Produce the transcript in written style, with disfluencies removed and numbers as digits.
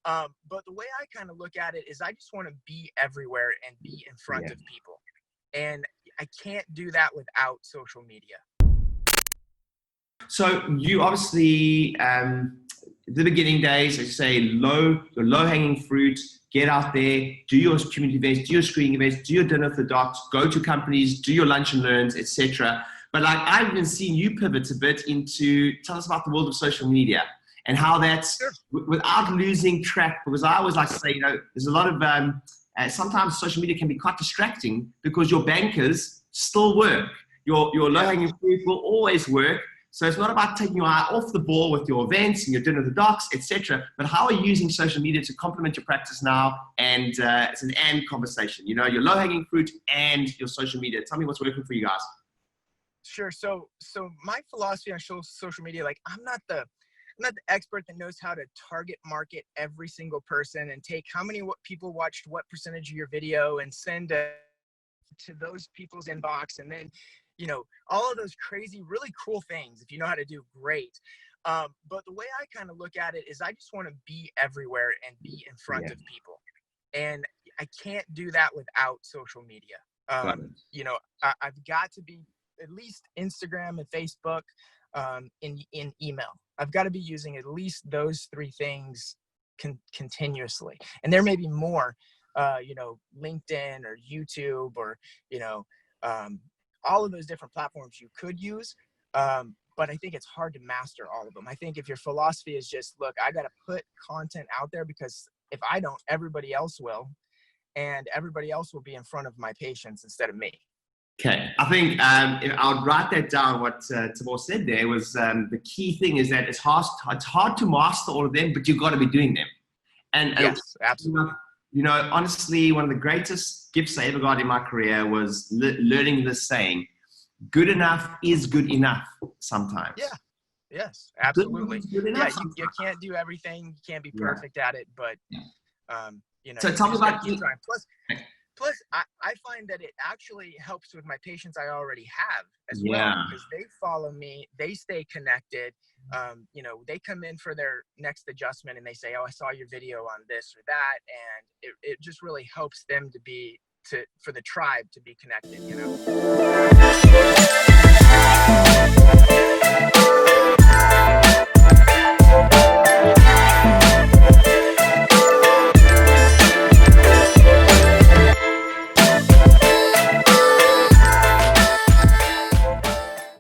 But the way I kind of look at it is I just want to be everywhere and be in front of people. And I can't do that without social media. So you obviously, the beginning days, as you say, your low-hanging fruit, get out there, do your community events, do your screening events, do your dinner with the docs, go to companies, do your lunch and learns, etc. But like I've been seeing you pivot a bit into, tell us about the world of social media and how that's, without losing track, because I always like to say, there's a lot of, sometimes social media can be quite distracting because your bankers still work. Your low-hanging fruit will always work. So it's not about taking your eye off the ball with your events and your dinner with the docs, etc. But how are you using social media to complement your practice now? And it's an and conversation, your low-hanging fruit and your social media. Tell me what's working for you guys. Sure. So my philosophy on social media, like I'm not the expert that knows how to target market every single person and take how many people watched what percentage of your video and send to those people's inbox, and then all of those crazy, really cool things. If you know how to do, great. But the way I kind of look at it is I just want to be everywhere and be in front of people. And I can't do that without social media. I've got to be at least Instagram and Facebook, in email. I've got to be using at least those three things continuously. And there may be more, LinkedIn or YouTube or, all of those different platforms you could use. But I think it's hard to master all of them. I think if your philosophy is just, look, I got to put content out there because if I don't, everybody else will, and everybody else will be in front of my patients instead of me. Okay, I think I would write that down. What Timur said there was the key thing is that it's hard to master all of them, but you've got to be doing them. And yes, absolutely. Honestly, one of the greatest gifts I ever got in my career was learning this saying, good enough is good enough sometimes. Yeah, yes, absolutely. Good Yeah, you can't do everything. You can't be perfect at it, but, so tell me about keep trying. Plus, I find that it actually helps with my patients I already have as well, because they follow me, they stay connected. They come in for their next adjustment and they say, oh, I saw your video on this or that. And it just really helps them for the tribe to be connected,